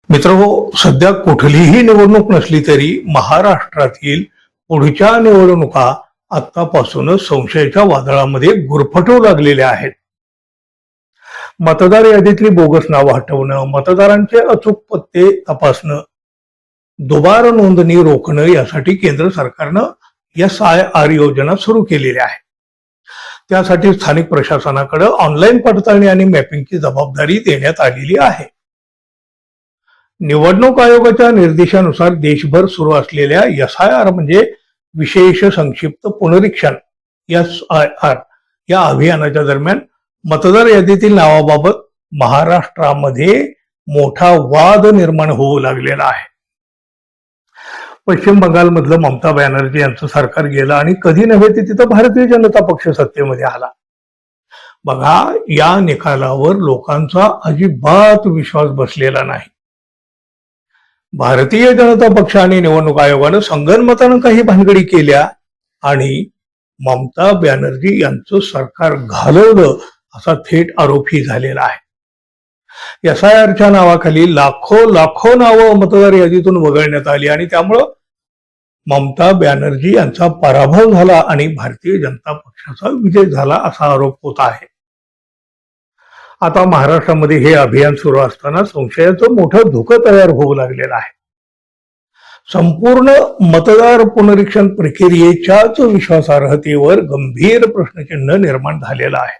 मित्रहो, सध्या कुठलीही निवडणूक नसली तरी महाराष्ट्रातील पुढच्या निवडणुका आतापासूनच संशयाच्या वादळामध्ये गुरफटू लागलेल्या आहेत. मतदार यादीतली बोगस नावं हटवणं, मतदारांचे अचूक पत्ते तपासणं, दुबार नोंदणी रोखणं यासाठी केंद्र सरकारनं SIR योजना सुरू केलेल्या आहे. त्यासाठी स्थानिक प्रशासनाकडे ऑनलाईन पडताळणी आणि मॅपिंगची जबाबदारी देण्यात आलेली आहे. निवडणूक आयोगाच्या निर्देशानुसार देशभर सुरू असलेल्या SIR म्हणजे विशेष संक्षिप्त पुनरीक्षण SIR या अभियानाच्या दरम्यान मतदार यादीतील नावाबाबत महाराष्ट्रामध्ये मोठा वाद निर्माण होऊ लागलेला आहे. पश्चिम बंगालमधलं ममता बॅनर्जी यांचं सरकार गेलं आणि कधी नव्हे ते तिथं भारतीय जनता पक्ष सत्तेमध्ये आला. बघा, या निकालावर लोकांचा अजिबात विश्वास बसलेला नाही. भारतीय जनता पक्ष आणि निवडणूक आयोगानं संगनमतानं काही भानगडी केल्या आणि ममता बॅनर्जी यांचं सरकार घालवलं असा थेट आरोपही झालेला आहे. SIRच्या नावाखाली लाखो नावं मतदार यादीतून वगळण्यात आली आणि त्यामुळं ममता बॅनर्जी यांचा पराभव झाला आणि भारतीय जनता पक्षाचा विजय झाला असा आरोप होत आहे. आता महाराष्ट्रामध्ये हे अभियान सुरू असताना संशयाचं मोठं धुकं तयार होऊ लागलेलं आहे. संपूर्ण मतदार पुनरीक्षण प्रक्रियेच्याच विश्वासार्हतेवर गंभीर प्रश्नचिन्ह निर्माण झालेलं आहे.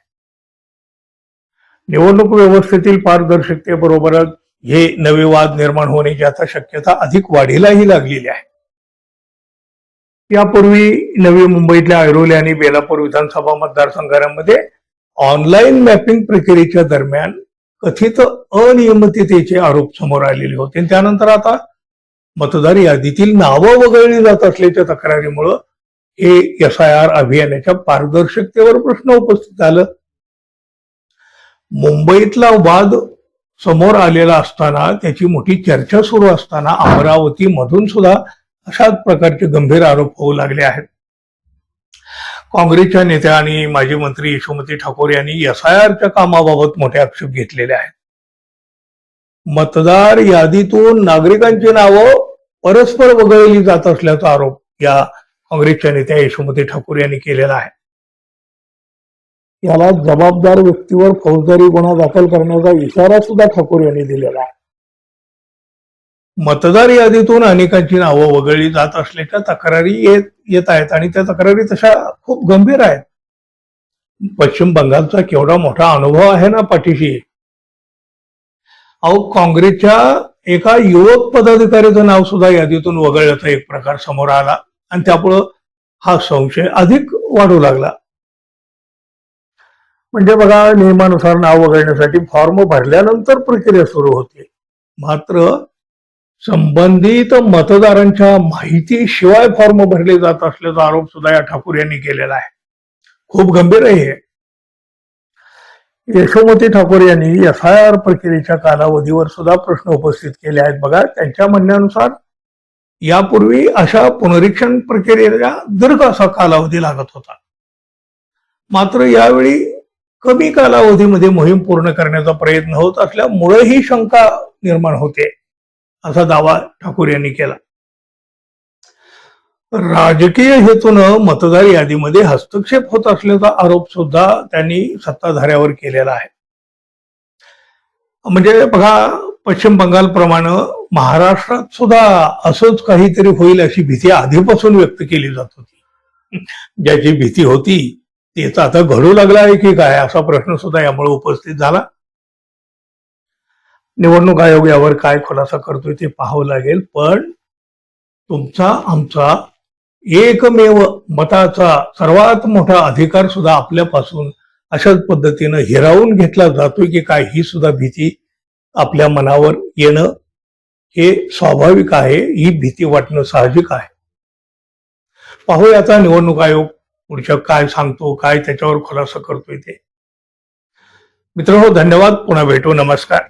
निवडणूक व्यवस्थेतील पारदर्शकतेबरोबरच हे नवे वाद निर्माण होण्याची आता शक्यता अधिक वाढीलाही लागलेली आहे. यापूर्वी नवी मुंबईतल्या ऐरोली आणि बेलापूर विधानसभा मतदारसंघांमध्ये ऑनलाईन मॅपिंग प्रक्रियेच्या दरम्यान कथित अनियमिततेचे आरोप समोर आलेले होते. त्यानंतर आता मतदार यादीतील नावं वगळली जात असल्याच्या तक्रारीमुळं हे SIR अभियानाच्या पारदर्शकतेवर प्रश्न उपस्थित झाला. मुंबईतला वाद समोर आलेला असताना, त्याची मोठी चर्चा सुरू असताना अमरावती मधून सुद्धा अशाच प्रकारचे गंभीर आरोप होऊ लागले आहेत. काँग्रेसच्या नेत्या आणि माजी मंत्री यशोमती ठाकूर यांनी SIRच्या कामाबाबत मोठे आक्षेप घेतलेले आहेत. मतदार यादीतून नागरिकांची नावं परस्पर वगळली जात असल्याचा आरोप या काँग्रेसच्या नेत्या यशोमती ठाकूर यांनी केलेला आहे. याला जबाबदार व्यक्तीवर फौजदारी गुन्हा दाखल करण्याचा इशारा सुद्धा ठाकूर यांनी दिलेला आहे. मतदार यादीतून अनेकांची नावं वगळली जात असल्याच्या तक्रारी येत आहेत आणि त्या तक्रारी तशा खूप गंभीर आहेत. पश्चिम बंगालचा केवढा मोठा अनुभव आहे ना पाठीशी. अहो, काँग्रेसच्या एका युवक पदाधिकाऱ्याचं नाव सुद्धा यादीतून वगळल्याचा एक प्रकार समोर आला आणि त्यामुळं हा संशय अधिक वाढू लागला. म्हणजे बघा, नियमानुसार नाव वगळण्यासाठी फॉर्म भरल्यानंतर प्रक्रिया सुरू होते, मात्र संबंधित मतदारांच्या माहितीशिवाय फॉर्म भरले जात असल्याचा आरोप सुद्धा या ठाकूर यांनी केलेला आहे. खूप गंभीर आहे हे. यशोमती ठाकूर यांनी SIR प्रक्रियेच्या कालावधीवर सुद्धा प्रश्न उपस्थित केले आहेत. बघा, त्यांच्या म्हणण्यानुसार यापूर्वी अशा पुनरीक्षण प्रक्रियेला दीर्घ असा कालावधी लागत होता, मात्र यावेळी कमी कालावधीमध्ये मोहीम पूर्ण करण्याचा प्रयत्न होत असल्यामुळे ही शंका निर्माण होते असा दावा ठाकूर यांनी केला. राजकीय हेतूनं मतदार यादीमध्ये हस्तक्षेप होत असल्याचा आरोप सुद्धा त्यांनी सत्ताधाऱ्यावर केलेला आहे. म्हणजे बघा, पश्चिम बंगालप्रमाणे महाराष्ट्रात सुद्धा असंच काहीतरी होईल अशी भीती आधीपासून व्यक्त केली जात होती. ज्याची भीती होती तेच आता घडू लागला आहे की काय असा प्रश्न सुद्धा यामुळे उपस्थित झाला. निवडणूक आयोग यावर काय खुलासा करतोय ते पाहावं लागेल, पण तुमचा आमचा एकमेव मताचा सर्वात मोठा अधिकार सुद्धा आपल्यापासून अशाच पद्धतीनं हिरावून घेतला जातोय की काय ही सुद्धा भीती आपल्या मनावर येणं हे स्वाभाविक आहे. ही भीती वाटणं साहजिक आहे. पाहूया आता निवडणूक आयोग पुढच्या काय सांगतो, काय त्याच्यावर खुलासा करतोय ते. मित्रांनो, धन्यवाद. पुन्हा भेटू. नमस्कार.